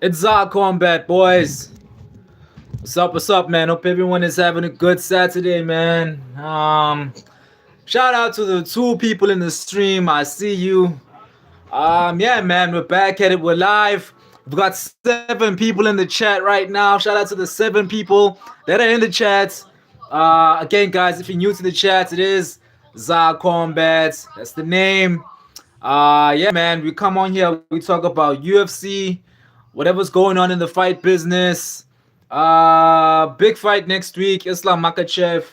It's Zar-Kombat, boys. What's up, man? Hope everyone is having a good Saturday, man. Shout out to the 2 people in the stream. I see you. Yeah, man, we're back at it. We're live. We've got 7 people in the chat right now. Shout out to the 7 people that are in the chat. Again, guys, if you're new to the chat, it is Zar-Kombat. That's the name. Yeah, man, we come on here, we talk about UFC, whatever's going on in the fight business. Big fight next week, Islam Makhachev,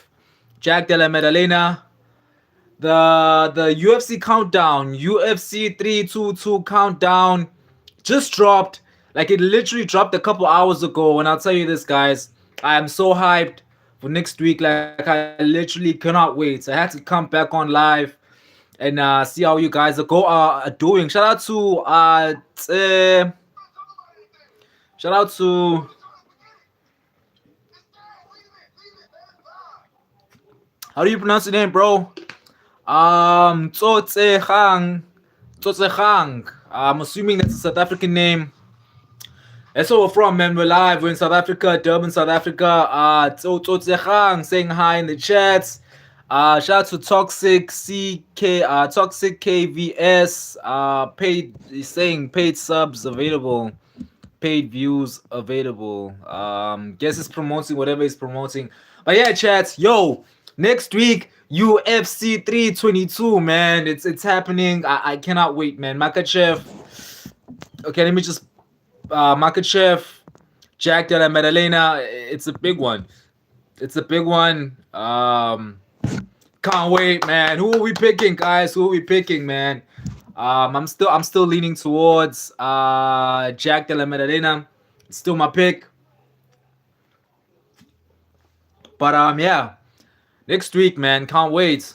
Jack Della Maddalena. The UFC countdown, UFC 322 countdown just dropped. Like, it literally dropped a couple hours ago, and I'll tell you this, guys, I am so hyped for next week. Like, I literally cannot wait. So I had to come back on live and see how you guys are doing. Shout out to how do you pronounce your name, bro? Tsotsehang. I'm assuming that's a South African name. That's where we're from, man. We're live. We're in South Africa, Durban, South Africa. Tsotsehang saying hi in the chats. Shout out to Toxic KVS. Paid, he's saying paid subs available, paid views available. Guess it's promoting whatever he's promoting. But yeah, chats, yo, next week UFC 322, man. It's happening. I cannot wait, man. Makhachev. Okay, let me just Makhachev, Jack Della Maddalena. It's a big one. It's a big one. Can't wait, man. Who are we picking, guys? Who are we picking, man? I'm still leaning towards Jack Della Maddalena. It's still my pick. But yeah. Next week, man. Can't wait.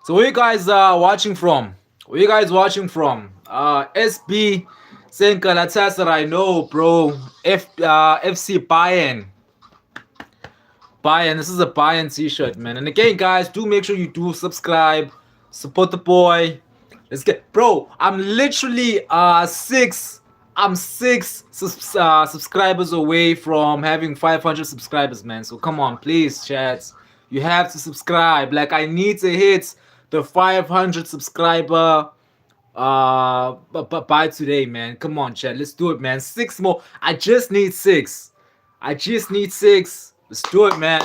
So where you guys watching from? Where you guys watching from? SB saying Galatasaray. No, bro. FC Bayern. Bayern. This is a Bayern t-shirt, man. And again, guys, do make sure you do subscribe. Support the boy. Let's get, bro. I'm literally six subscribers away from having 500 subscribers, man. So come on, please, chats. You have to subscribe. Like, I need to hit the 500 subscriber by today, man. Come on, chat. Let's do it, man. 6 more. I just need 6. Let's do it, man.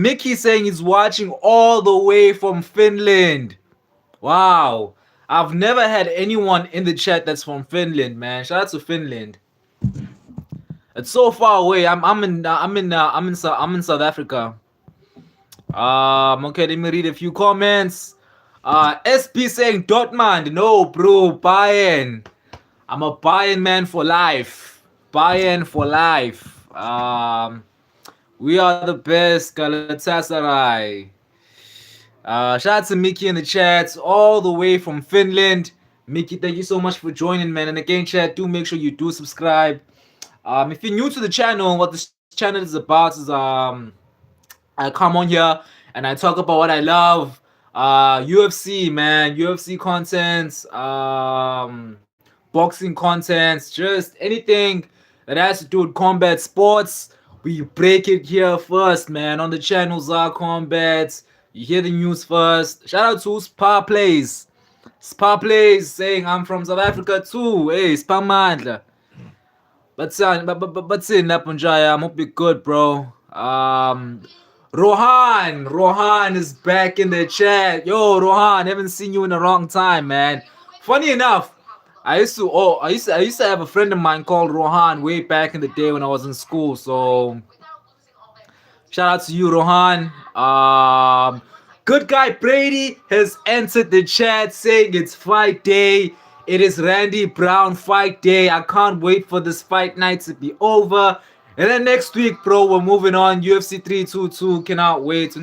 Mickey saying he's watching all the way from Finland. Wow, I've never had anyone in the chat that's from Finland, man. Shout out to Finland. It's so far away. I'm in South Africa. Okay, let me read a few comments. SP saying Dortmund. No, bro, Bayern. I'm a Bayern man for life. Bayern for life. We are the best, Galatasaray. Shout out to Mickey in the chat, all the way from Finland. Mickey, thank you so much for joining, man. And again, chat, do make sure you do subscribe. If you're new to the channel, what this channel is about is I come on here and I talk about what I love. UFC, man, UFC content, boxing content, just anything that has to do with combat sports. We break it here first, man, on the channel Zar-Kombat. You hear the news first. Shout out to Spa Plays. Spa Plays saying I'm from South Africa too. Hey, Spa Mandla. But in Napunjaya, I hope you're good, bro. Rohan is back in the chat. Yo, Rohan, haven't seen you in a long time, man. Funny enough, I used to have a friend of mine called Rohan way back in the day when I was in school. So shout out to you, Rohan. Good guy Brady has entered the chat saying it's fight day. It is Randy Brown fight day. I can't wait for this fight night to be over. And then next week, bro, we're moving on. UFC 322. Cannot wait.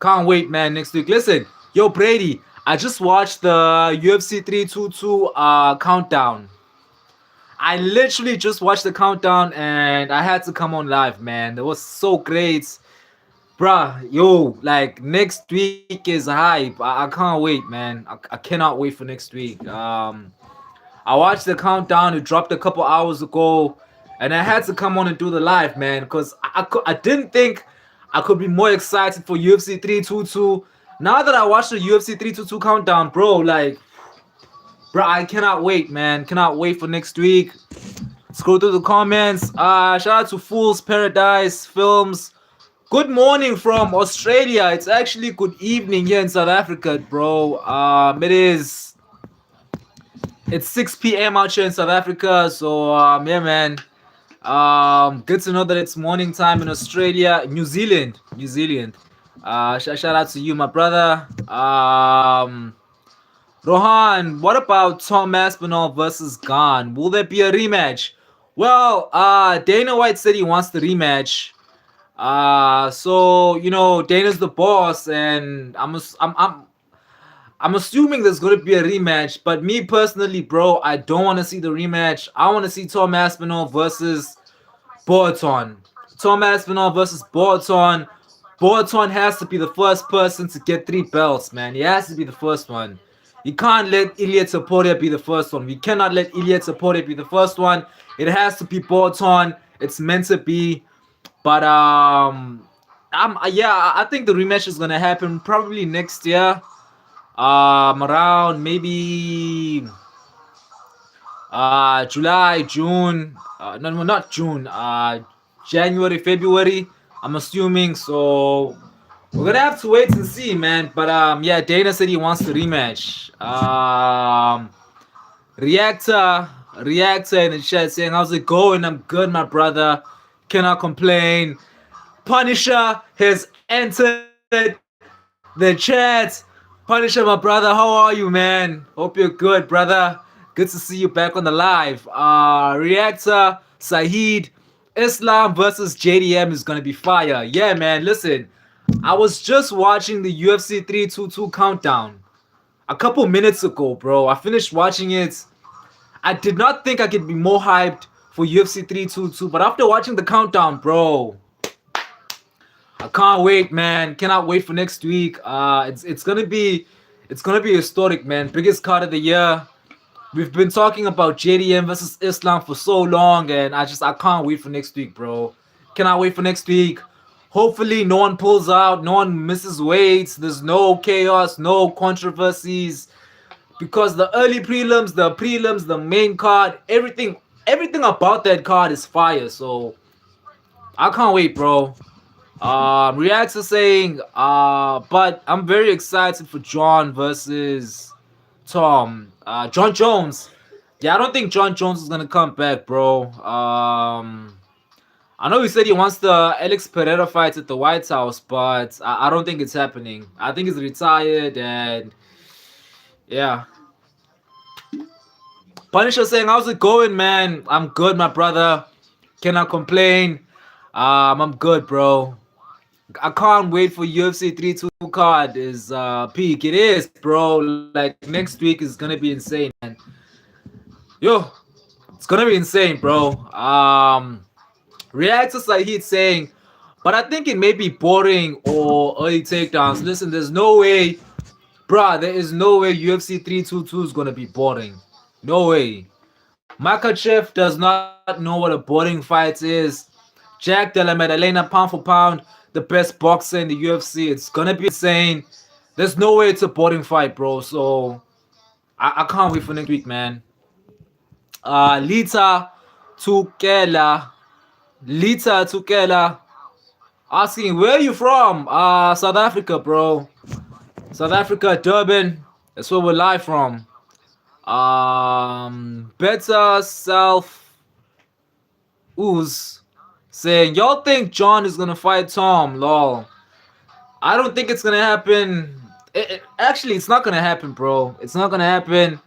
Can't wait, man. Next week. Listen, yo, Brady, I just watched the UFC 322 countdown. I literally just watched the countdown and I had to come on live, man. It was so great. Bruh, yo, like next week is hype. I can't wait, man. I cannot wait for next week. I watched the countdown. It dropped a couple hours ago, and I had to come on and do the live, man, because I didn't think I could be more excited for UFC 322. Now that I watched the UFC 322 countdown, bro, I cannot wait, man. Cannot wait for next week. Scroll through the comments. Shout out to Fool's Paradise Films. Good morning from Australia. It's actually good evening here in South Africa, bro. It's 6 p.m. out here in South Africa. So yeah, man. Good to know that it's morning time in Australia, New Zealand. Shout out to you, my brother. Rohan, what about Tom Aspinall versus Gane? Will there be a rematch? Well, Dana White said he wants the rematch. So you know, Dana's the boss, and I'm assuming there's gonna be a rematch. But me personally, bro, I don't want to see the rematch. I want to see Tom Aspinall versus Boaton. Tom Aspinall versus Boaton. Boaton has to be the first person to get 3 belts, man. He has to be the first one. You can't let Ilya Taporia be the first one. We cannot let Ilya Taporia be the first one. It has to be Boaton. It's meant to be. But yeah, I think the rematch is gonna happen probably next year. Around maybe July, June. No, not June. January, February. I'm assuming. So we're gonna have to wait and see, man. But yeah, Dana said he wants the rematch. Reactor, Reactor in the chat saying, "How's it going? I'm good, my brother. Cannot complain." Punisher has entered the chat. Punisher, my brother, how are you, man? Hope you're good, brother. Good to see you back on the live. Reactor, Saeed, Islam versus JDM is gonna be fire. Yeah, man. Listen, I was just watching the UFC 322 countdown a couple minutes ago, bro. I finished watching it. I did not think I could be more hyped for UFC 322, but after watching the countdown, bro, I can't wait, man. Cannot wait for next week. It's gonna be historic, man. Biggest card of the year. We've been talking about JDM versus Islam for so long, and I can't wait for next week, bro. Cannot wait for next week. Hopefully, no one pulls out, no one misses weights. There's no chaos, no controversies, because the early prelims, the main card, everything about that card is fire. So I can't wait, bro. Reacts are saying, but I'm very excited for John versus Tom. John Jones. Yeah, I don't think John Jones is gonna come back, bro. I know he said he wants the Alex Pereira fight at the White House, but I don't think it's happening. I think he's retired, and yeah. Punisher saying, "How's it going, man? I'm good, my brother. Cannot complain. I'm good, bro. I can't wait for UFC 322 card is peak. It is, bro. Like next week is gonna be insane, man. Yo, it's gonna be insane, bro. Reactors like he's saying, but I think it may be boring or early takedowns. Listen, there's no way, bruh. There is no way UFC 322 is gonna be boring. No way. Makachev does not know what a boring fight is. Jack Della Maddalena, pound for pound, the best boxer in the UFC. It's gonna be insane. There's no way it's a boring fight, bro. So I can't wait for next week, man. Lita Tukela. Lita Tukela asking, where are you from? South Africa, bro. South Africa, Durban. That's where we're live from. Better Self Ooze saying, y'all think John is gonna fight Tom? Lol. I don't think it's gonna happen. Actually, it's not gonna happen, bro. It's not gonna happen.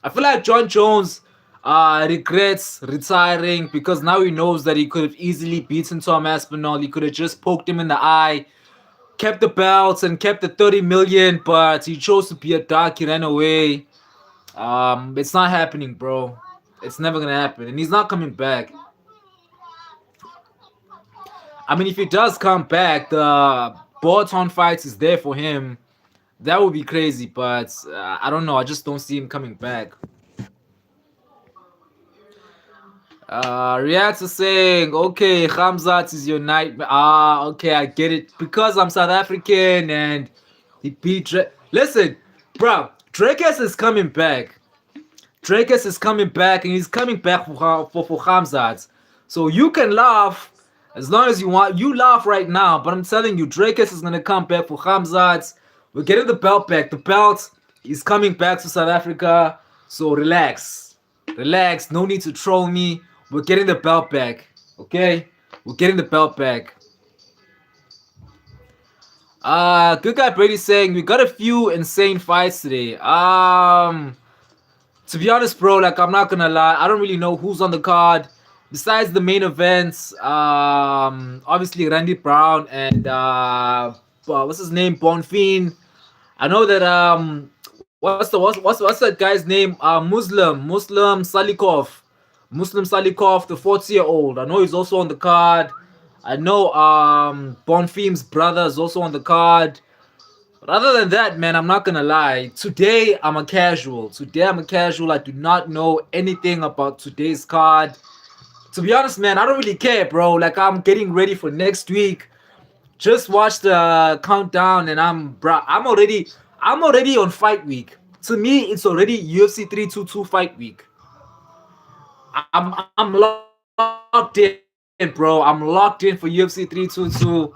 I feel like John Jones regrets retiring because now he knows that he could have easily beaten Tom Aspinall. He could have just poked him in the eye, kept the belts, and kept the 30 million, but he chose to be a dark. He ran away. It's not happening, bro. It's never gonna happen, and he's not coming back. I mean, if he does come back, the Bolton fights is there for him. That would be crazy, but I don't know. I just don't see him coming back. Reacts saying, okay, Hamzat is your nightmare. Ah, okay, I get it. Because I'm South African and he beat Drake. Listen, bro, Drakes is coming back. Drakes is coming back and he's coming back for Hamzat. So you can laugh as long as you want. You laugh right now, but I'm telling you, Drakes is going to come back for Hamzat. We're getting the belt back. The belt is coming back to South Africa. So relax. Relax. No need to troll me. We're getting the belt back. Okay? We're getting the belt back. Good guy Brady saying we got a few insane fights today. To be honest, bro, like I'm not gonna lie, I don't really know who's on the card. Besides the main events, obviously Randy Brown and what's his name, Bonfim. I know that what's that guy's name? Muslim Salikov, the 40-year-old. I know he's also on the card. I know Bonfim's brother is also on the card. But other than that, man, I'm not gonna lie. Today I'm a casual. I do not know anything about today's card. To be honest, man, I don't really care, bro. Like I'm getting ready for next week. Just watch the countdown, and I'm already on fight week. To me, it's already UFC 322 fight week. I'm locked in, bro. I'm locked in for UFC 322.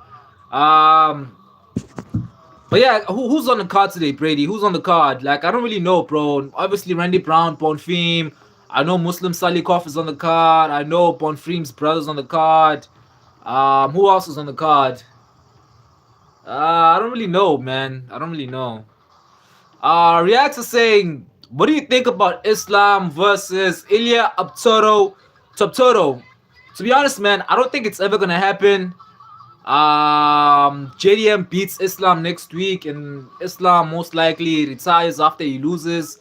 But yeah, who's on the card today, Brady? Who's on the card? Like I don't really know, bro. Obviously, Randy Brown, Bonfim. I know Muslim Salikov is on the card. I know Bonfim's brother's on the card. Who else is on the card? I don't really know, man. I don't really know. Reacts are saying, what do you think about Islam versus Ilya Toptoro? To be honest, man, I don't think it's ever gonna happen. JDM beats Islam next week, and Islam most likely retires after he loses,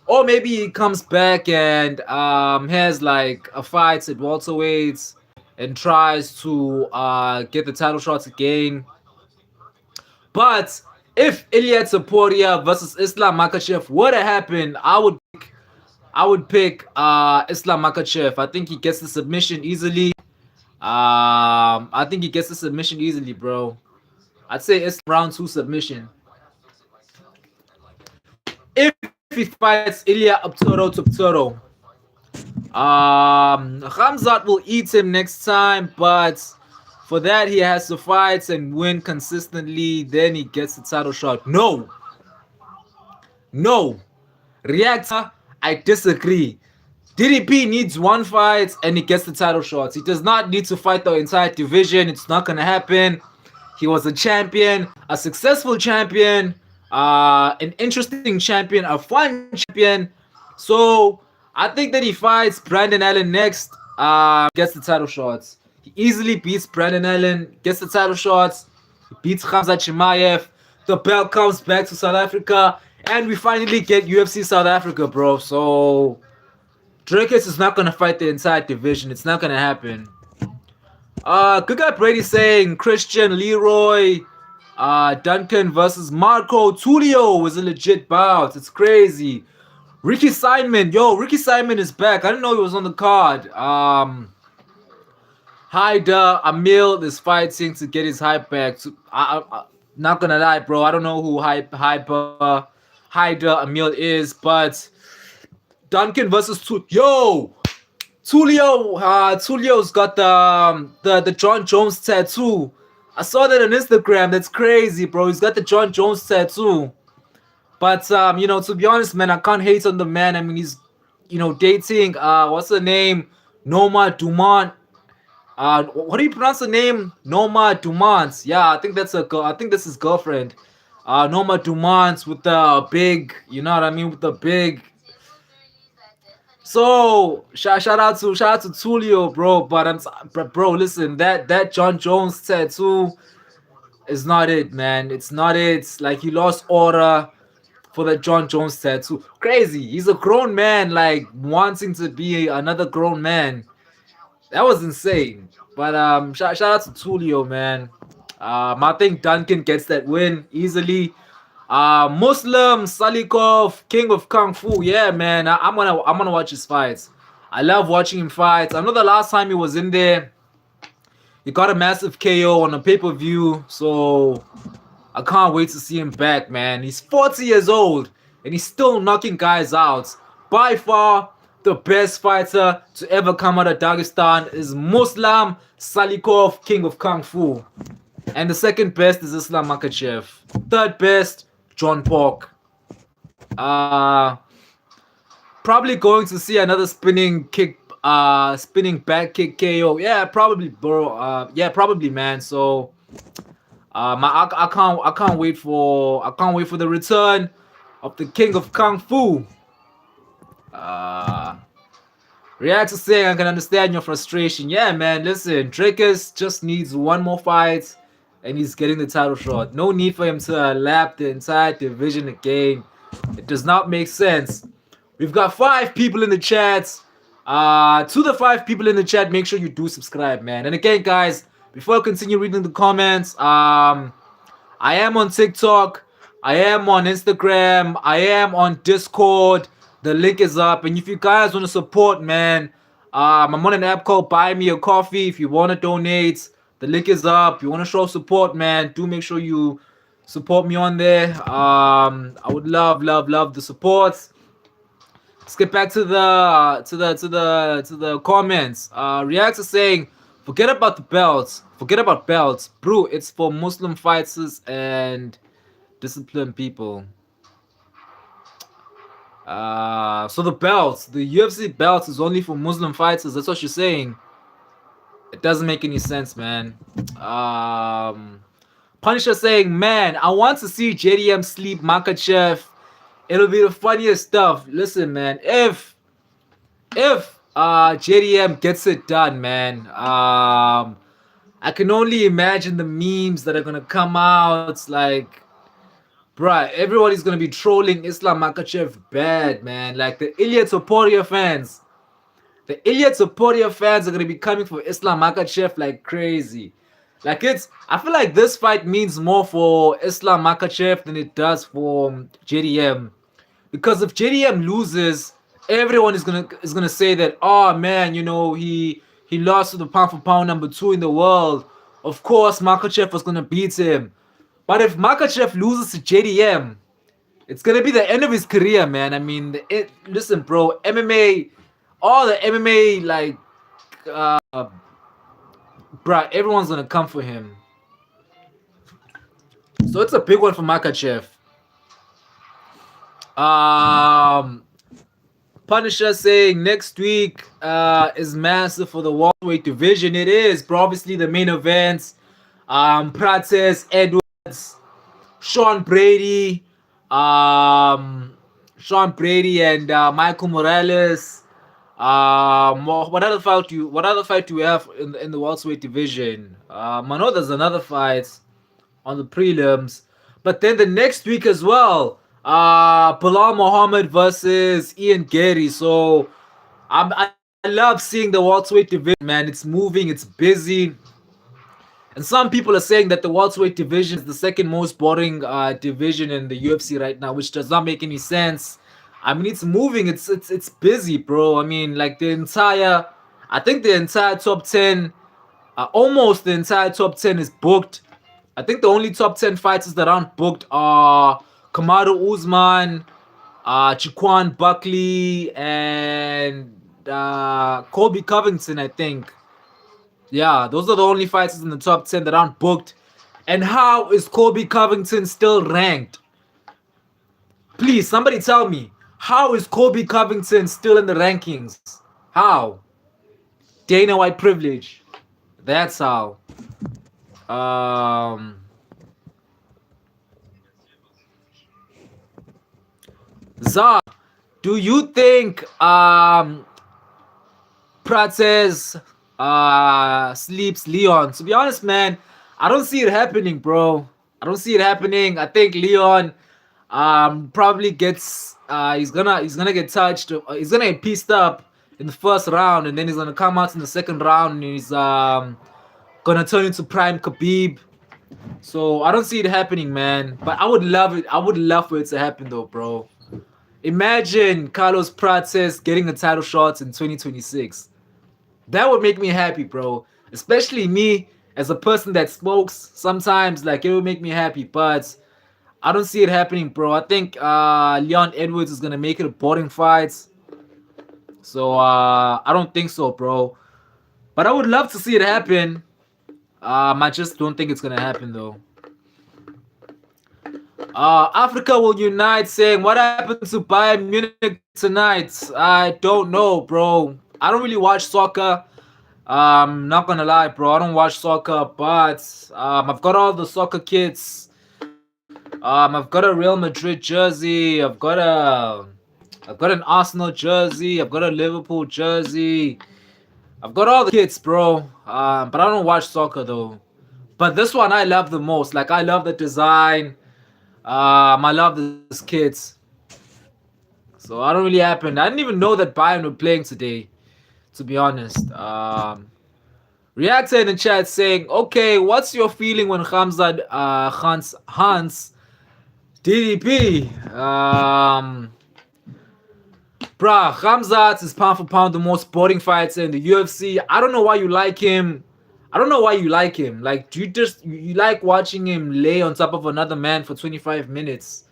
or maybe he comes back and has like a fight at welterweights and tries to get the title shots again. But if Ilya Topuria versus Islam Makhachev were to happen, I would pick Islam Makhachev. I think he gets the submission easily. I think he gets the submission easily, bro. I'd say it's round 2 submission. If he fights Ilya Toptoro, Khamzat will eat him next time, but for that he has to fight and win consistently. Then he gets the title shot. No, Reactor, I disagree. DDP needs one fight and he gets the title shots. He does not need to fight the entire division. It's not gonna happen. He was a champion, a successful champion, an interesting champion, a fun champion. So I think that he fights Brandon Allen next. Gets the title shots. He easily beats Brandon Allen. Gets the title shots. He beats Khamzat Chimaev. The belt comes back to South Africa, and we finally get UFC South Africa, bro. So Drakes is not gonna fight the entire division. It's not gonna happen. Good guy Brady saying Christian Leroy Duncan versus Marco Tulio was a legit bout. It's crazy. Ricky Simon is back. I didn't know he was on the card. Haida Amil is fighting to get his hype back. Not gonna lie, bro. I don't know who Haida Amil is, but Duncan versus Tulio. Tulio's got the John Jones tattoo. I saw that on Instagram. That's crazy, bro. He's got the John Jones tattoo. But to be honest, man, I can't hate on the man. I mean, he's dating what's her name? Norma Dumont. What do you pronounce the name? Norma Dumont. Yeah, I think that's a girl. I think that's his girlfriend. Norma Dumont with the big, you know what I mean, with the big. So shout out to Tulio, bro. But bro, listen, that John Jones tattoo is not it, man. It's not it. Like he lost order for the John Jones tattoo. Crazy. He's a grown man, like wanting to be another grown man. That was insane. But shout out to Tulio, man. I think Duncan gets that win easily. Muslim Salikov, King of Kung Fu. Yeah, man. I'm gonna watch his fights. I love watching him fight. I know the last time he was in there, he got a massive KO on a pay-per-view. So I can't wait to see him back, man. He's 40 years old and he's still knocking guys out. By far, the best fighter to ever come out of Dagestan is Muslim Salikov, King of Kung Fu. And the second best is Islam Makachev. Third best, John Pork. Uh, Probably going to see another spinning back kick KO. Yeah, probably, bro. Yeah, probably, man. So I can't wait for the return of the King of Kung Fu. Uh, React to saying I can understand your frustration. Yeah, man. Listen, Drakus just needs one more fight, and he's getting the title shot. No need for him to lap the entire division again. It does not make sense. We've got 5 people in the chat. To the 5 people in the chat, make sure you do subscribe, man. And again, guys, before I continue reading the comments, I am on TikTok, I am on Instagram, I am on Discord. The link is up, and if you guys want to support, man, I'm on an app called Buy Me a Coffee. If you want to donate, the link is up. You want to show support, man, do make sure you support me on there. I would love the support. Let's get back to the comments. Reacts are saying, forget about the belts. Forget about belts, bro. It's for Muslim fighters and disciplined people. So the belts, the UFC belts, is only for Muslim fighters. That's what you're saying. It doesn't make any sense, man. Punisher saying, man, I want to see JDM sleep Makachev. It'll be the funniest stuff. Listen, man, if JDM gets it done, man, I can only imagine the memes that are gonna come out. Like, bruh, everybody's gonna be trolling Islam Makachev bad, man. Like the Ilya Topuria fans. The Ilya Topuria fans are gonna be coming for Islam Makachev like crazy. Like I feel like this fight means more for Islam Makachev than it does for JDM. Because if JDM loses, everyone is gonna say that, oh man, he lost to the pound for pound number 2 in the world. Of course, Makachev was gonna beat him. But if Makachev loses to JDM, it's gonna be the end of his career, man. I mean, listen, bro, MMA, all the MMA, like, bruh, everyone's gonna come for him. So it's a big one for Makachev. Punisher saying next week is massive for the welterweight division. It is, bro. Obviously, the main events. Prates, Edwards, Sean Brady, and Michael Morales. What other fight do you have in the welterweight division? I know there's another fight on the prelims, but then the next week as well, Bilal Muhammad versus Ian Gary. So I love seeing the welterweight division, man. It's moving, it's busy. And some people are saying that the welterweight division is the second most boring division in the UFC right now, which does not make any sense. I mean, it's moving, it's busy, bro. I mean, like I think the entire top 10, almost the entire top 10 is booked. I think the only top 10 fighters that aren't booked are Kamaru Usman, Chiquan Buckley, and Colby Covington, I think. Yeah, those are the only fighters in the top 10 that aren't booked. And how is Colby Covington still ranked? Please, somebody tell me, how is Kobe Covington still in the rankings? How? Dana White privilege. That's how. Um, Zar, do you think Prates sleeps Leon? To be honest, man, I don't see it happening, bro. I don't see it happening. I think Leon probably gets he's gonna get touched. He's gonna get pieced up in the first round, and then he's gonna come out in the second round, and he's gonna turn into prime Khabib. So I don't see it happening, man. But I would love it. I would love for it to happen, though, bro. Imagine Carlos Prates getting a title shot in 2026. That would make me happy, bro. Especially me as a person that smokes. Sometimes, like, it would make me happy, but I don't see it happening, bro. I think Leon Edwards is gonna make it a boring fight. So I don't think so, bro. But I would love to see it happen. I just don't think it's gonna happen though. Africa will unite, saying what happened to Bayern Munich tonight? I don't know, bro. I don't really watch soccer. Not gonna lie, bro. I don't watch soccer, but I've got all the soccer kits. I've got a Real Madrid jersey. I've got an Arsenal jersey. I've got a Liverpool jersey. I've got all the kits, bro. But I don't watch soccer though. But this one I love the most. Like I love the design. I love this kits. So I don't really happen. I didn't even know that Bayern were playing today. To be honest. Reactor in the chat saying, okay, what's your feeling when Hamza Hans DDP? Bruh, Hamzat is pound for pound the most sporting fighter in the UFC. I don't know why you like him. I don't know why you like him. Like, do you like watching him lay on top of another man for 25 minutes?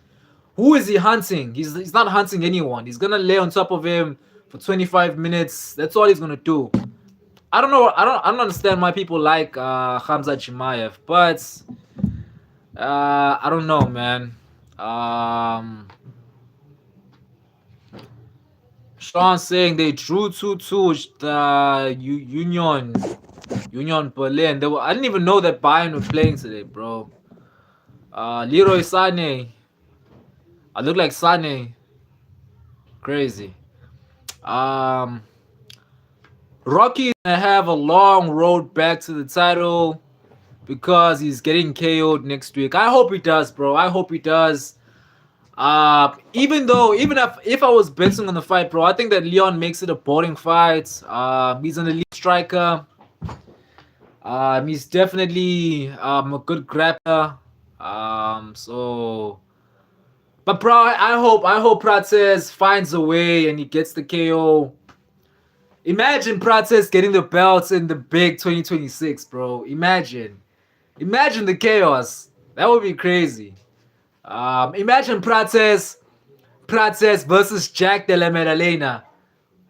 Who is he hunting? He's not hunting anyone. He's gonna lay on top of him for 25 minutes. That's all he's gonna do. I don't know. I don't understand why people like Hamza Chimaev, but I don't know, man. Sean saying they drew 2-2 with Union Berlin. I didn't even know that Bayern were playing today, bro. Leroy Sané. I look like Sané. Crazy. Rocky gonna have a long road back to the title because he's getting KO'd next week. I hope he does, bro. I hope he does. Even if I was betting on the fight, bro, I think that Leon makes it a boring fight. He's an elite striker. He's definitely a good grappler. But bro, I hope Prates finds a way and he gets the KO. Imagine Prates getting the belts in the big 2026, bro. Imagine the chaos. That would be crazy. Imagine Prates versus Jack de la Madalena.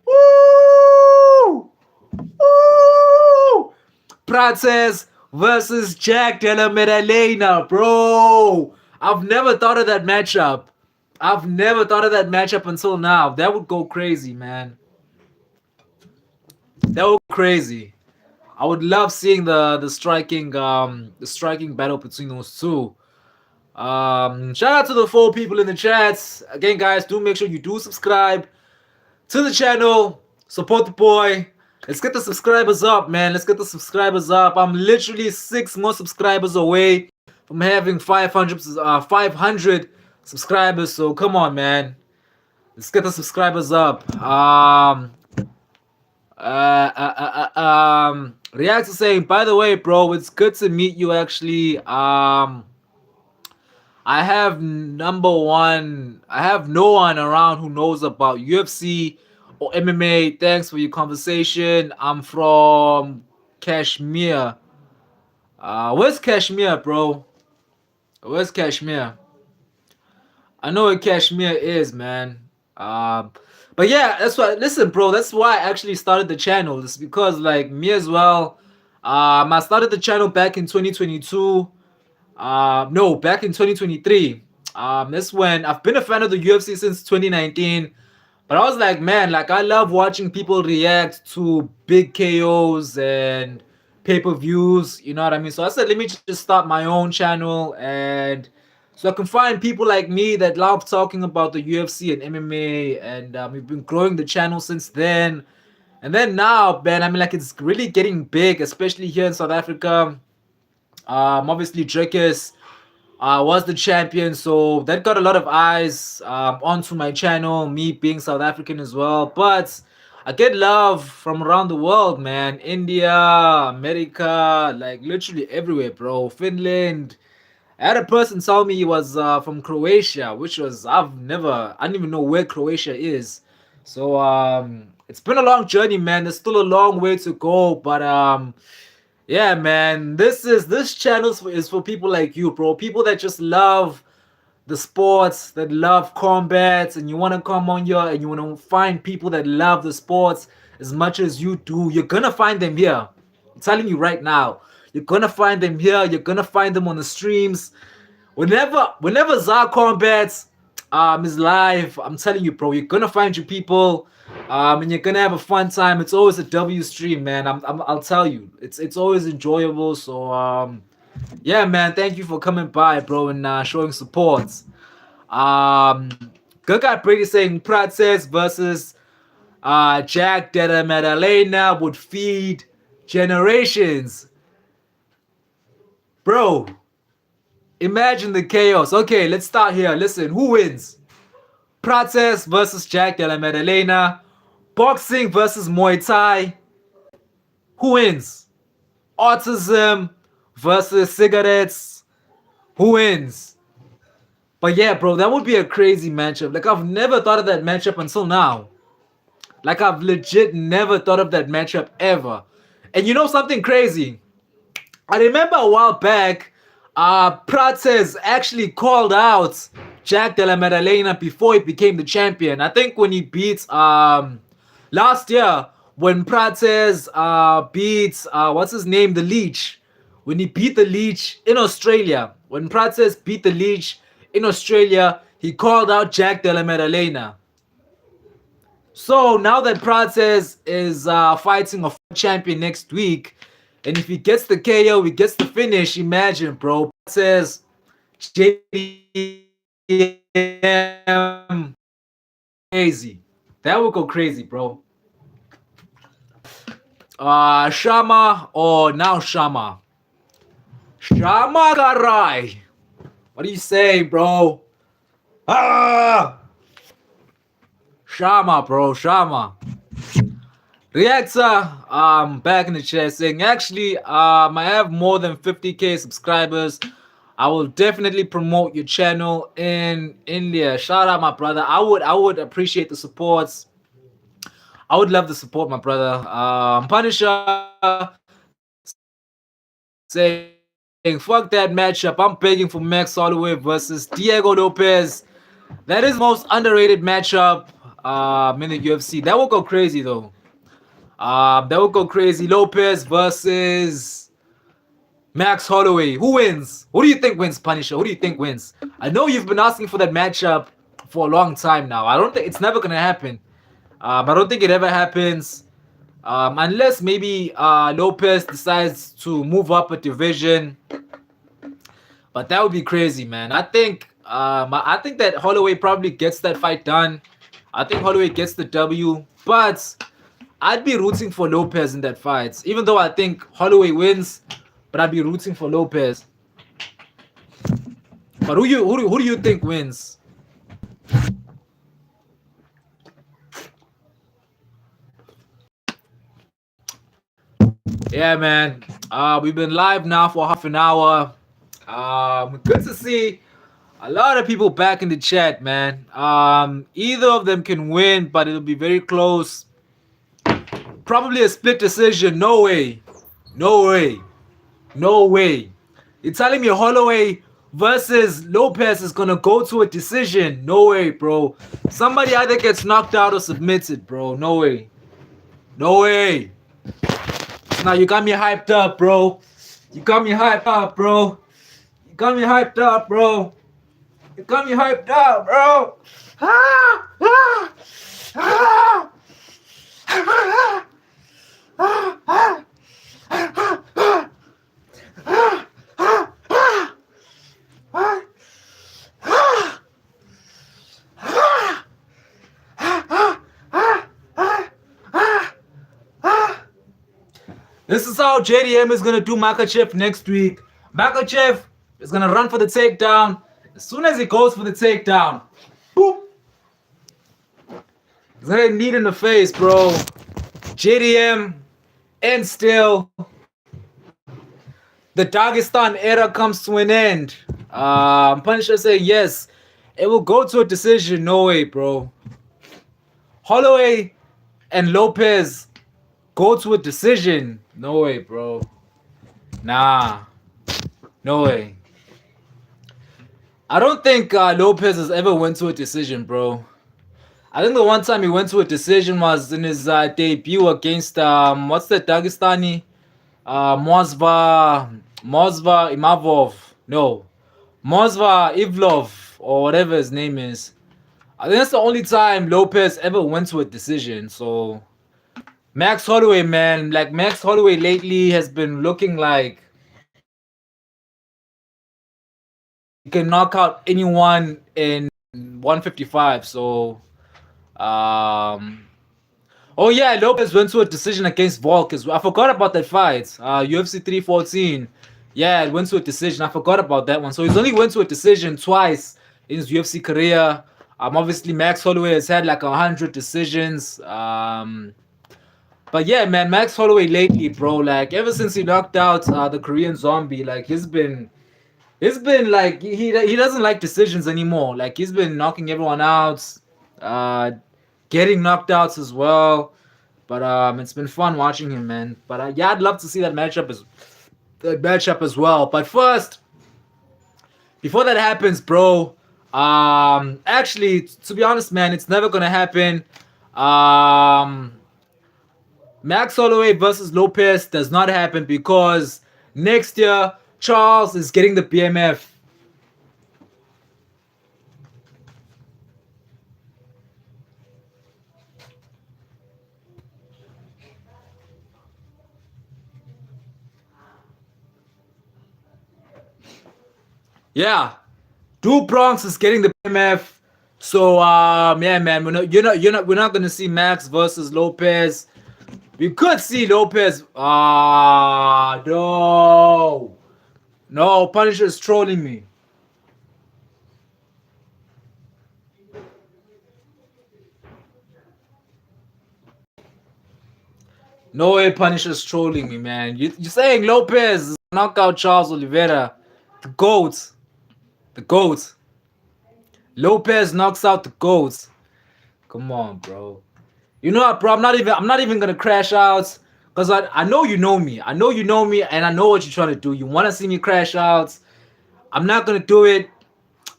Woo! Woo! Prates versus Jack de la Madalena, bro. I've never thought of that matchup. Until now. That would go crazy, man. That would go crazy. I would love seeing the striking battle between those two. Shout out to the 4 people in the chats. Again, guys, do make sure you do subscribe to the channel. Support the boy. Let's get the subscribers up, man. Let's get the subscribers up. I'm literally 6 more subscribers away from having 500 subscribers. So come on, man. Let's get the subscribers up. Reactor saying, by the way, bro, it's good to meet you actually. I have no one around who knows about UFC or MMA. Thanks for your conversation. I'm from Kashmir. Where's Kashmir, bro? Where's Kashmir? I know where Kashmir is, man. But yeah, that's why. Listen, bro, that's why I actually started the channel. It's because, like, me as well. I started the channel back in 2022. No, back in 2023. This when I've been a fan of the UFC since 2019. But I was like, man, like I love watching people react to big KOs and pay-per-views, you know what I mean? So I said, let me just start my own channel and so I can find people like me that love talking about the UFC and MMA, and we've been growing the channel since then. And then now, man, I mean, like it's really getting big, especially here in South Africa. Obviously, Drakis was the champion, so that got a lot of eyes onto my channel, me being South African as well. But I get love from around the world, man. India, America, like literally everywhere, bro. Finland. I had a person tell me he was from Croatia, which was I don't even know where Croatia is. So it's been a long journey, man. There's still a long way to go, but yeah, man, this channel is for people like you, bro. People that just love the sports, that love combat, and you want to come on here and you want to find people that love the sports as much as you do. You're gonna find them here. I'm telling you right now. You're gonna find them here. You're gonna find them on the streams. Whenever Zar-Kombat is live, I'm telling you, bro, you're gonna find your people, and you're gonna have a fun time. It's always a W stream, man. I'll tell you, it's always enjoyable. So yeah, man, thank you for coming by, bro, and showing support. Um, Good guy Brady saying Prates versus Jack Della Maddalena would feed generations, bro. Imagine the chaos. Okay, let's start here. Listen, who wins? Prates versus Jack Della Maddalena. Boxing versus Muay Thai. Who wins? Autism versus cigarettes. Who wins? But yeah, bro, that would be a crazy matchup. Like, I've never thought of that matchup until now. Like, I've legit never thought of that matchup ever. And you know something crazy? I remember a while back, Prates actually called out Jack Della Maddalena before he became the champion. I think when he beat last year, when Prates beat what's his name, the Leech. When he beat the Leech in Australia, when Prates beat the Leech in Australia, he called out Jack Della Maddalena. So now that Prates is fighting a champion next week, and if he gets the KO, he gets the finish, imagine, bro. Prates, JDM, crazy. That would go crazy, bro. Shama or now Shama? Shama Garai. What do you say, bro? Shama, bro, Shama. Reactor, back in the chat saying, actually, I have more than 50k subscribers. I will definitely promote your channel in India. Shout out, my brother. I would appreciate the support. I would love the support, my brother. Punisher saying, fuck that matchup. I'm begging for Max Holloway versus Diego Lopez. That is the most underrated matchup in the UFC. That will go crazy, though. That would go crazy. Lopez versus Max Holloway. Who wins? Who do you think wins, Punisher? Who do you think wins? I know you've been asking for that matchup for a long time now. I don't think it's never gonna happen. I don't think it ever happens. Unless maybe Lopez decides to move up a division. But that would be crazy, man. I think that Holloway probably gets that fight done. I think Holloway gets the W. But I'd be rooting for Lopez in that fight. Even though I think Holloway wins, but I'd be rooting for Lopez. But who do you think wins? Yeah, man. We've been live now for half an hour. Good to see a lot of people back in the chat, man. Either of them can win, but it'll be very close. Probably a split decision. No way. No way. No way. You're telling me Holloway versus Lopez is gonna go to a decision? No way, bro. Somebody either gets knocked out or submitted, bro. No way. No way. Now you got me hyped up, bro. You got me hyped up, bro. You got me hyped up, bro. You got me hyped up, bro. Ah, ah, ah, ah, ah, ah, ah, ah. This is how JDM is gonna do Makachev next week. Makachev is gonna run for the takedown. As soon as he goes for the takedown, boop, he's gonna knee in the face, bro. JDM, and still, the Dagestan era comes to an end. Punisher saying yes, it will go to a decision. No way, bro. Holloway and Lopez go to a decision. No way, bro. Nah. No way. I don't think Lopez has ever went to a decision, bro. I think the one time he went to a decision was in his debut against what's that Dagestani? Mozva Imavov. No. Mozva Ivlov or whatever his name is. I think that's the only time Lopez ever went to a decision. So Max Holloway, man, like Max Holloway lately has been looking like he can knock out anyone in 155. So oh yeah, Lopez went to a decision against Volk as well. I forgot about that fight. UFC 314. Yeah, it went to a decision. I forgot about that one. So he's only went to a decision twice in his UFC career. Obviously Max Holloway has had like 100 decisions. But yeah, man, Max Holloway lately, bro, like ever since he knocked out the Korean Zombie, like he's been like he doesn't like decisions anymore. Like he's been knocking everyone out, getting knocked outs as well. But it's been fun watching him, man. But yeah, I'd love to see that matchup as well. But first, before that happens, bro, actually, to be honest, man, it's never gonna happen. Max Holloway versus Lopez does not happen because next year Charles is getting the BMF. Yeah, Drew Bronx is getting the BMF. So yeah, man, we're not gonna see Max versus Lopez. We could see Lopez. No, Punisher is trolling me. No way, Punisher's trolling me, man. You're saying Lopez knock out Charles Oliveira, the GOAT. The GOAT. Lopez knocks out the GOAT. Come on, bro. You know what, bro? I'm not even gonna crash out because I know you know me. I know you know me, and I know what you're trying to do. You want to see me crash out. I'm not gonna do it.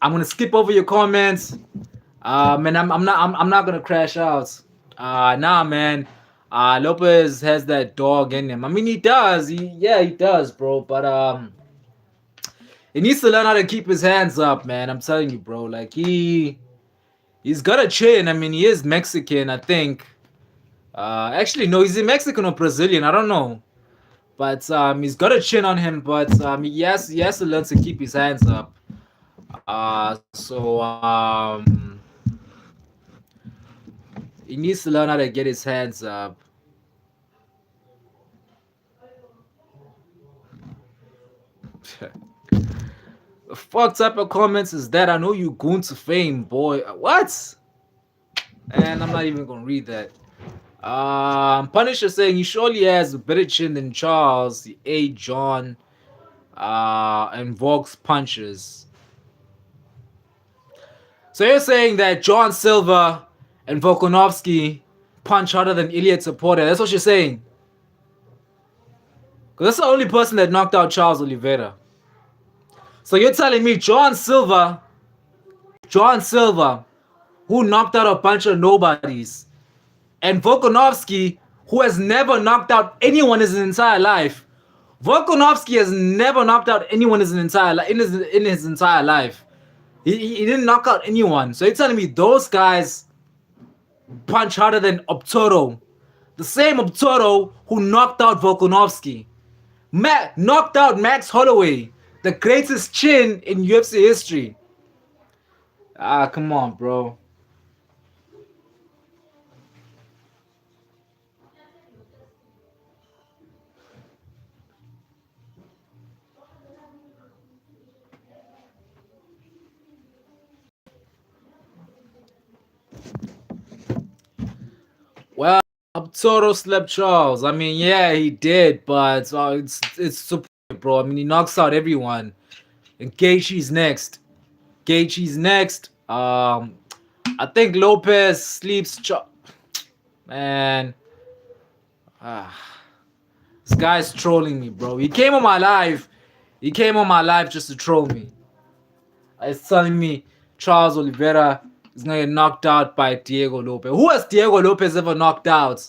I'm gonna skip over your comments. Man, I'm not gonna crash out. Nah, man. Lopez has that dog in him. I mean, he does. He does, bro. But he needs to learn how to keep his hands up, man. I'm telling you, bro. Like he's got a chin. I mean, he is Mexican, I think. Actually, no, he's Mexican or Brazilian. I don't know. But he's got a chin on him. But he has to learn to keep his hands up. So he needs to learn how to get his hands up. The fuck type of comments is that? I know you goon to fame, boy. What? And I'm not even gonna read that. Punisher saying he surely has a better chin than Charles, the A. John, and Volk's punches. So you're saying that John Silver and Volkanovski punch harder than Ilya Taporta? That's what you're saying? Because that's the only person that knocked out Charles Oliveira. So you're telling me John Silver, who knocked out a bunch of nobodies, and Volkanovski, who has never knocked out anyone in his entire life. Volkanovski has never knocked out anyone in his entire life. He didn't knock out anyone. So you're telling me those guys punch harder than Optoro, the same Optoro who knocked out Volkanovski, knocked out Max Holloway, the greatest chin in UFC history. Ah, come on, bro. Well, Toro slept Charles. I mean, yeah, he did, but it's super, bro. I mean, he knocks out everyone. And Gaethje's next. Gaethje's next. I think Lopez sleeps. Man, ah, this guy's trolling me, bro. He came on my live. He came on my live just to troll me. He's telling me Charles Oliveira is gonna get knocked out by Diego Lopez. Who has Diego Lopez ever knocked out?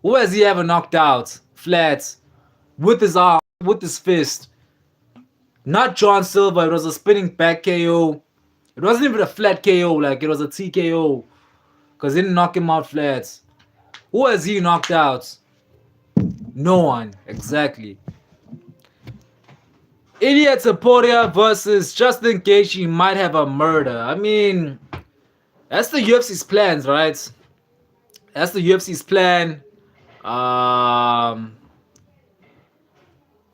Who has he ever knocked out? Flat. With his arm, with his fist. Not John Silver, it was a spinning back KO. It wasn't even a flat KO, like it was a TKO. Because he didn't knock him out flat. Who has he knocked out? No one, exactly. Ilya Topuria versus Justin Gaethje might have a murder. I mean, that's the UFC's plans, right? That's the UFC's plan.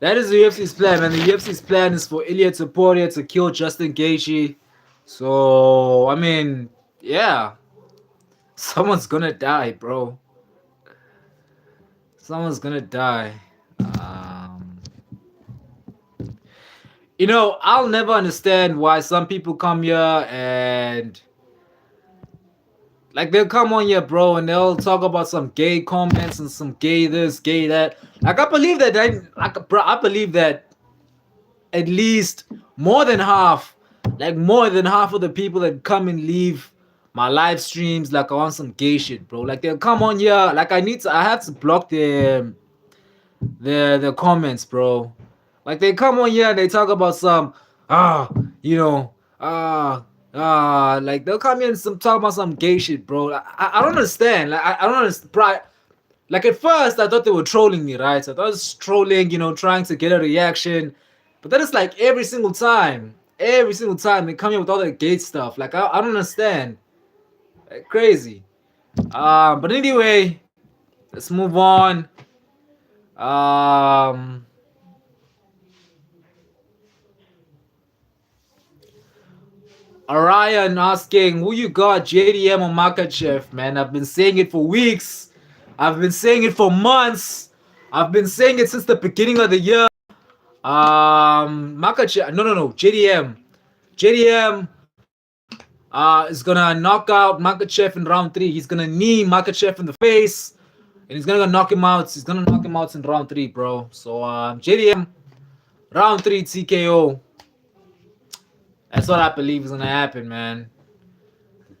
That is the UFC's plan, man. The UFC's plan is for Ilya Topuria to kill Justin Gaethje. So, I mean, yeah. Someone's gonna die, bro. Someone's gonna die. You know, I'll never understand why some people come here and like they'll come on here, bro, and they'll talk about some gay comments and some gay this, gay that. Like I believe that I believe that at least more than half of the people that come and leave my live streams like on some gay shit, bro. Like they'll come on here, like I have to block their comments, bro. Like they come on here and they talk about some like they'll come here and talk about some gay shit, bro. I don't understand. Like I don't understand. Like at first I thought they were trolling me, right? So I thought it was trolling, trying to get a reaction. But then it's like every single time they come here with all that gay stuff. Like I don't understand. Like, crazy. But anyway, let's move on. Orion asking, who you got, JDM or Makachev, man? I've been saying it for weeks. I've been saying it for months. I've been saying it since the beginning of the year. Makachev, no, JDM. JDM is gonna knock out Makachev in round 3. He's gonna knee Makachev in the face. And he's gonna knock him out. He's gonna knock him out in round 3, bro. So JDM, round 3 TKO. That's what I believe is gonna happen, man.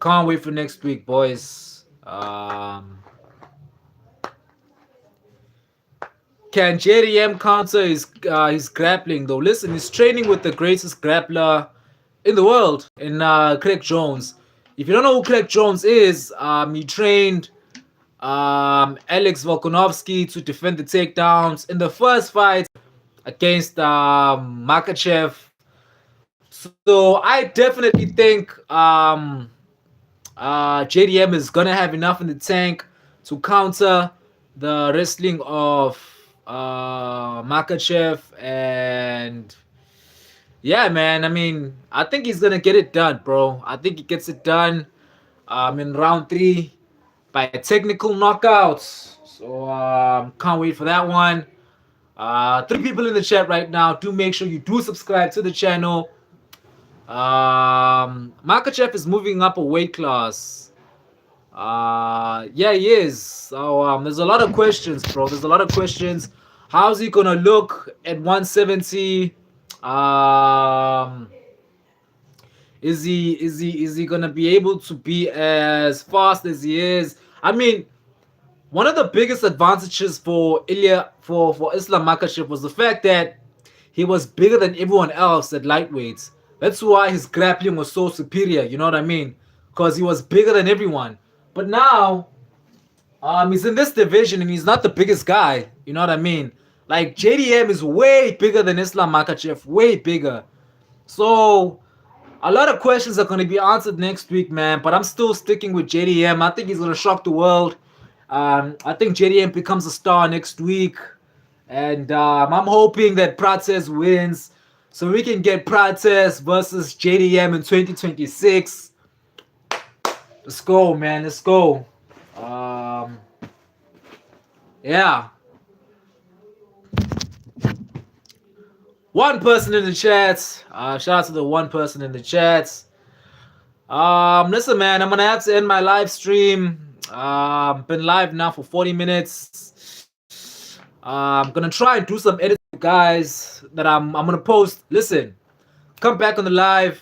Can't wait for next week, boys. Can JDM counter his grappling though? Listen, he's training with the greatest grappler in the world, in Craig Jones. If you don't know who Craig Jones is, he trained Alex Volkanovski to defend the takedowns in the first fight against Makachev. So I definitely think JDM is gonna have enough in the tank to counter the wrestling of Makachev, and yeah, man. I mean, I think he's gonna get it done, bro. I think he gets it done in round 3 by a technical knockout. So can't wait for that one. 3 people in the chat right now. Do make sure you do subscribe to the channel. Makachev is moving up a weight class. Yeah, he is. So there's a lot of questions, bro. There's a lot of questions. How's he gonna look at 170? Is he gonna be able to be as fast as he is? I mean, one of the biggest advantages for Islam Makachev was the fact that he was bigger than everyone else at lightweights. That's why his grappling was so superior. You know what I mean? Because he was bigger than everyone. But now, he's in this division and he's not the biggest guy. You know what I mean? Like JDM is way bigger than Islam Makhachev, way bigger. So a lot of questions are going to be answered next week, man. But I'm still sticking with JDM. I think he's going to shock the world. I think JDM becomes a star next week. And I'm hoping that Prates wins so we can get Prates versus JDM in 2026. Let's go, man. Let's go. Yeah. One person in the chat. Shout out to the one person in the chat. Listen, man, I'm gonna have to end my live stream. Been live now for 40 minutes. I'm gonna try and do some editing, guys. That I'm gonna post. Listen, come back on the live.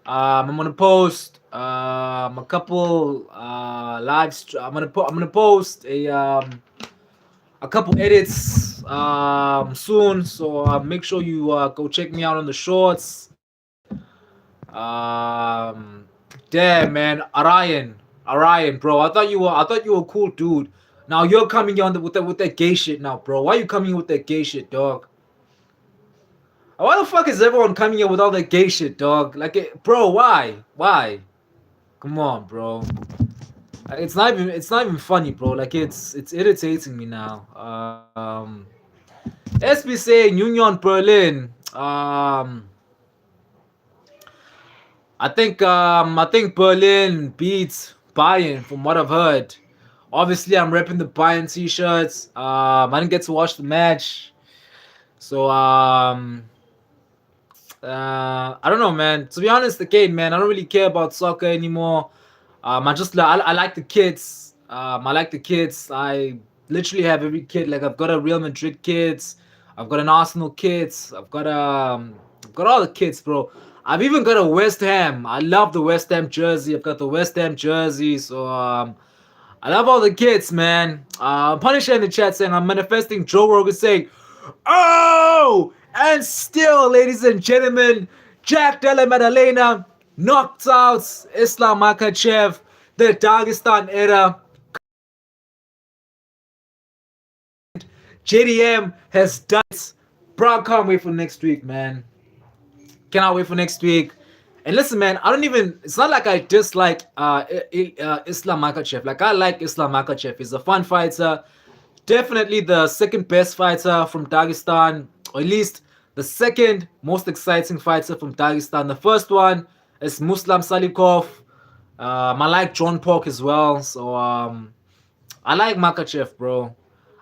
I'm gonna post a couple live. I'm gonna post a couple edits soon. So make sure you go check me out on the shorts. Damn, man, Orion, bro. I thought you were a cool dude. Now you're coming on with that gay shit now, bro. Why are you coming with that gay shit, dog? Why the fuck is everyone coming here with all that gay shit, dog? Like, bro, why? Why? Come on, bro. It's not even funny, bro. Like, it's irritating me now. SB saying Union Berlin. I think Berlin beats Bayern from what I've heard. Obviously, I'm repping the Bayern t-shirts. I didn't get to watch the match, so I don't know, man. To be honest, again, man, I don't really care about soccer anymore. I like the kids. I like the kids. I literally have every kid. Like, I've got a Real Madrid kids. I've got an Arsenal kids. I've got all the kids, bro. I've even got a West Ham. I love the West Ham jersey. I've got the West Ham jersey. So I love all the kids, man. Punisher in the chat saying I'm manifesting. Joe Rogan saying, oh, and still, ladies and gentlemen, Jack Della Maddalena knocked out Islam Makhachev, the Dagestan era. JDM has done it. Bro, I can't wait for next week, man. Cannot wait for next week. And listen, man, it's not like I dislike Islam Makhachev. Like, I like Islam Makhachev. He's a fun fighter. Definitely the second best fighter from Dagestan, or at least the second most exciting fighter from Dagestan. The first one is Muslim Salikov. I like John Pork as well. So I like Makhachev, bro.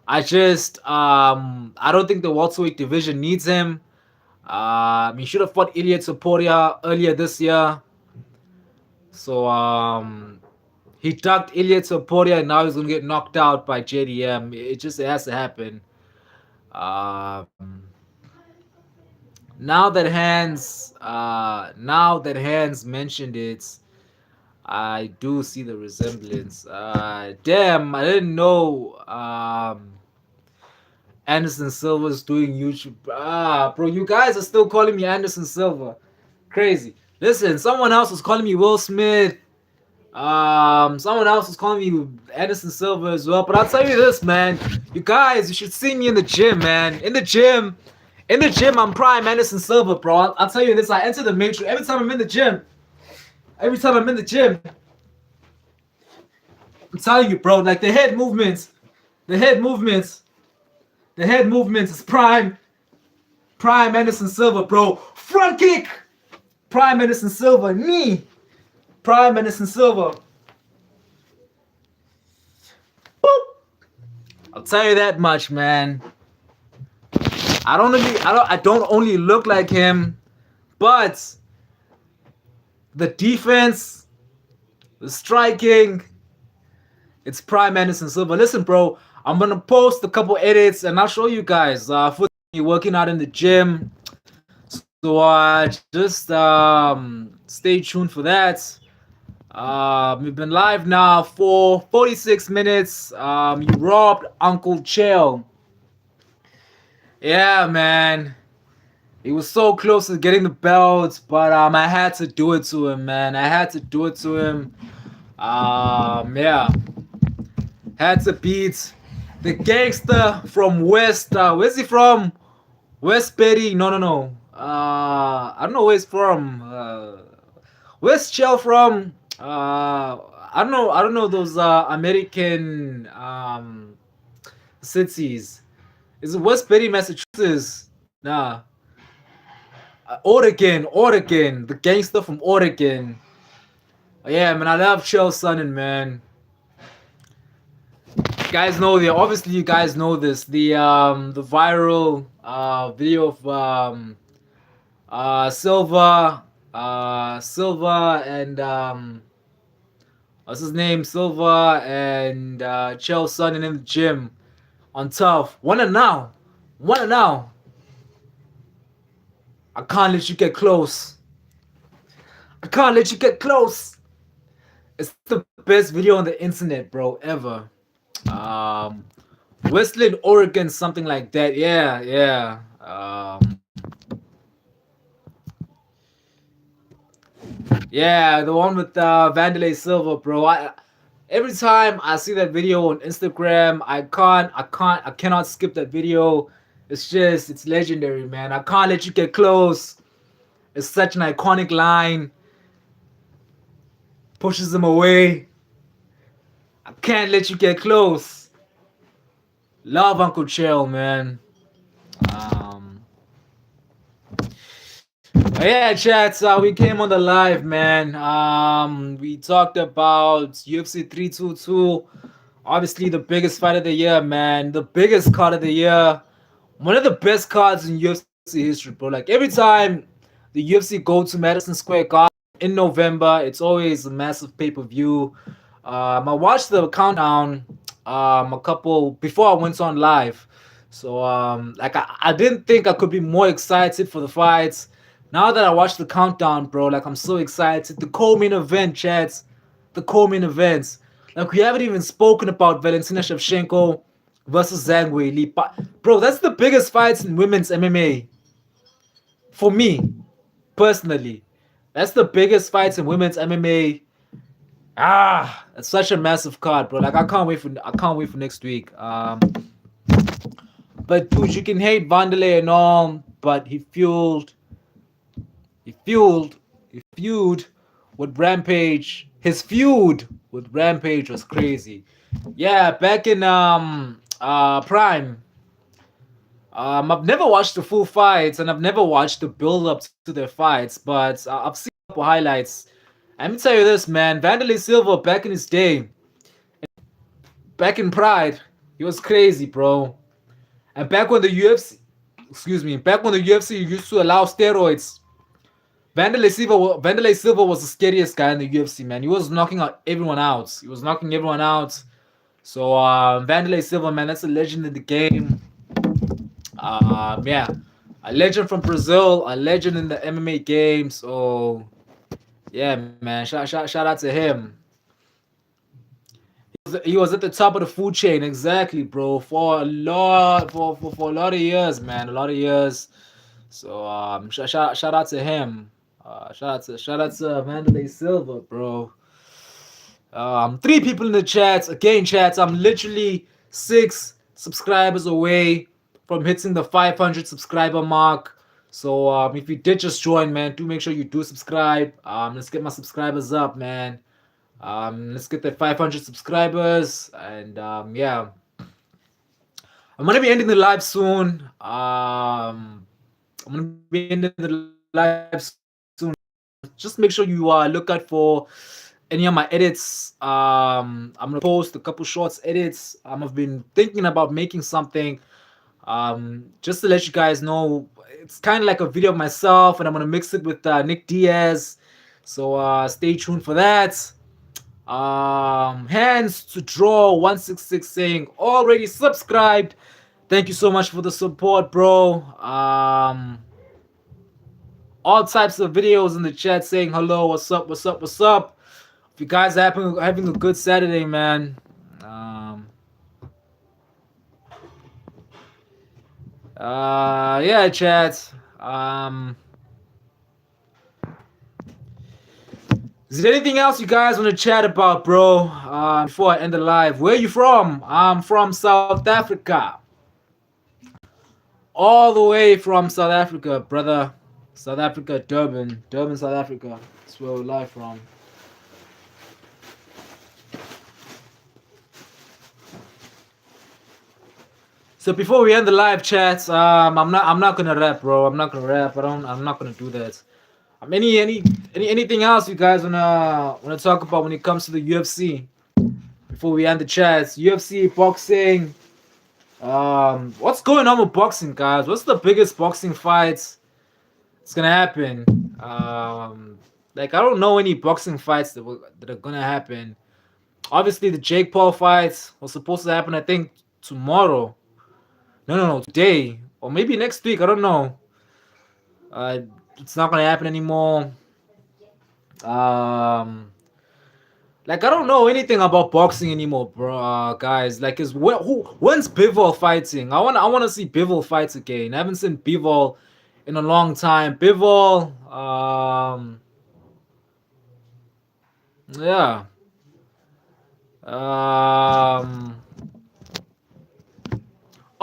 I don't think the welterweight division needs him. He should have fought Ilya Topuria earlier this year. So he ducked Ilya Topuria and now he's gonna get knocked out by JDM. It has to happen. Now that Hans mentioned it, I do see the resemblance. Damn, I didn't know Anderson Silva's doing YouTube. Bro, you guys are still calling me Anderson Silva. Crazy. Listen, someone else was calling me Will Smith. Someone else was calling me Anderson Silva as well. But I'll tell you this, man. You guys, you should see me in the gym, man. In the gym, I'm prime Anderson Silva, bro. I'll tell you this. I enter the matrix every time I'm in the gym. I'm telling you, bro. Like, the head movements is prime Anderson Silva, bro. Front kick, prime Anderson Silva. Knee, prime Anderson Silva. Boop. I'll tell you that much, man. I don't only look like him, but the defense, the striking, it's prime Anderson Silva. Listen, bro, I'm gonna post a couple edits and I'll show you guys for me working out in the gym. So just stay tuned for that. We've been live now for 46 minutes. You robbed Uncle Chael. Yeah, man. He was so close to getting the belt, but I had to do it to him, man. I had to do it to him. Yeah, had to beat the gangster from West. Where's he from? West Betty? No, no, no. I don't know where he's from. Where's Chell from? I don't know. I don't know those American cities. Is it West Betty, Massachusetts? Nah. Oregon, Oregon. The gangster from Oregon. Yeah, man. I love Chell Sonnen, man. You guys know the obviously you guys know this. The viral video of Silva and what's his name? Silva and Chell Sonnen in the gym on tough. Wanna now. Wanna now. I can't let you get close. I can't let you get close. It's the best video on the internet, bro, ever. Um, Westland, Oregon, something like that. Yeah, yeah. Yeah, the one with Vanderlei Silva, bro. Every time I see that video on Instagram, I cannot skip that video. It's legendary, man. I can't let you get close. It's such an iconic line. Pushes him away. I can't let you get close. Love Uncle Chael, man. Um, yeah, chat. We came on the live, man. We talked about UFC 322. Obviously, the biggest fight of the year, man. The biggest card of the year. One of the best cards in UFC history, bro. Like every time the UFC go to Madison Square Garden in November, it's always a massive pay-per-view. I watched the countdown a couple before I went on live. So like I didn't think I could be more excited for the fights. Now that I watched the countdown, bro, like I'm so excited. The co-main event, chats. The co-main events. Like we haven't even spoken about Valentina Shevchenko versus Zhang Weili. Bro, that's the biggest fights in women's MMA. For me, personally. That's the biggest fights in women's MMA. It's such a massive card, bro. Like I can't wait for next week. But dude, you can hate Vanderlei and all, but he feud with Rampage. His feud with Rampage was crazy. Yeah, back in Prime. I've never watched the full fights and I've never watched the build up to their fights, but I've seen a couple highlights. Let me tell you this, man. Vanderlei Silva back in his day, back in Pride, he was crazy, bro. And back when the UFC used to allow steroids, Vanderlei Silva was the scariest guy in the UFC, man. He was knocking out everyone out. He was knocking everyone out. So Vanderlei Silva, man, that's a legend in the game. Yeah, a legend from Brazil, a legend in the MMA game. So yeah, man, shout out to him. He was at the top of the food chain, exactly, bro, for a lot for a lot of years, man, a lot of years. So shout out to him. Shout out to Vanderlei Silva, bro. Three people in the chats. Again, chats. I'm literally 6 subscribers away from hitting the 500 subscriber mark. So if you did just join, man, do make sure you do subscribe. Let's get my subscribers up, man. Let's get that 500 subscribers, and yeah, I'm gonna be ending the live soon. I'm gonna be ending the live soon. Just make sure you look out for any of my edits. I'm gonna post a couple shorts edits. I've been thinking about making something. Just to let you guys know, it's kind of like a video of myself, and I'm gonna mix it with Nick Diaz. So stay tuned for that. Hands to draw 166 saying already subscribed. Thank you so much for the support, bro. All types of videos in the chat saying hello, what's up, what's up, what's up. If you guys are having a good Saturday, man. Yeah, chat. Is there anything else you guys want to chat about, bro? Before I end the live, where are you from? I'm from South Africa. All the way from South Africa, brother. South Africa, Durban. Durban, South Africa. That's where we're live from. So before we end the live chats, I'm not gonna rap, bro. I'm not gonna rap. I'm not gonna do that. Anything else you guys wanna talk about when it comes to the UFC? Before we end the chats, UFC, boxing. What's going on with boxing, guys? What's the biggest boxing fights that's gonna happen? Like I don't know any boxing fights that are gonna happen. Obviously, the Jake Paul fights was supposed to happen, I think, tomorrow. No, today or maybe next week. I don't know. Uh, it's not gonna happen anymore. Um, like I don't know anything about boxing anymore, bro. Guys, like when's Bivol fighting? I wanna see Bivol fights again. I haven't seen Bivol in a long time. Bivol, yeah.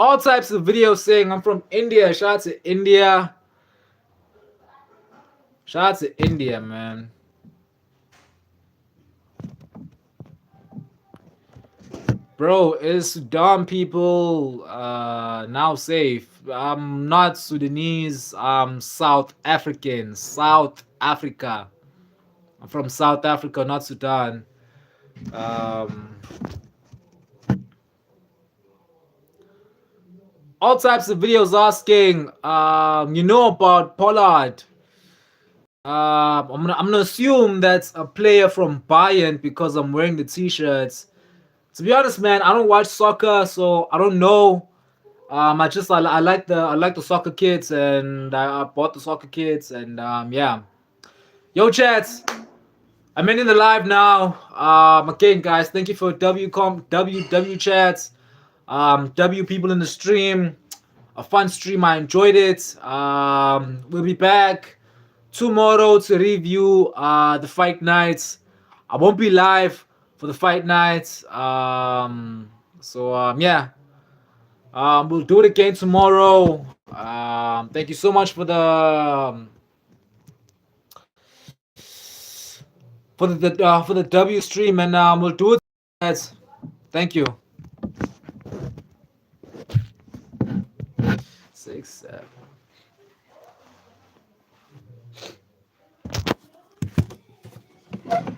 All types of videos saying I'm from India. Shout out to India. Shout out to India, man. Bro, is Sudan people now safe? I'm not Sudanese. I'm South African. South Africa. I'm from South Africa, not Sudan. All types of videos asking, about Pollard. I'm gonna assume that's a player from Bayern because I'm wearing the t-shirts. To be honest, man, I don't watch soccer, so I don't know. I like the soccer kits, and I bought the soccer kits, and yeah. Yo, chats, I'm ending the live now. Again, guys, thank you for W chats, W people in the stream. A fun stream. I enjoyed it. We'll be back tomorrow to review the fight nights. I won't be live for the fight nights. Yeah. We'll do it again tomorrow. Thank you so much for the W stream, and we'll do it. Guys. Thank you. 6, 7.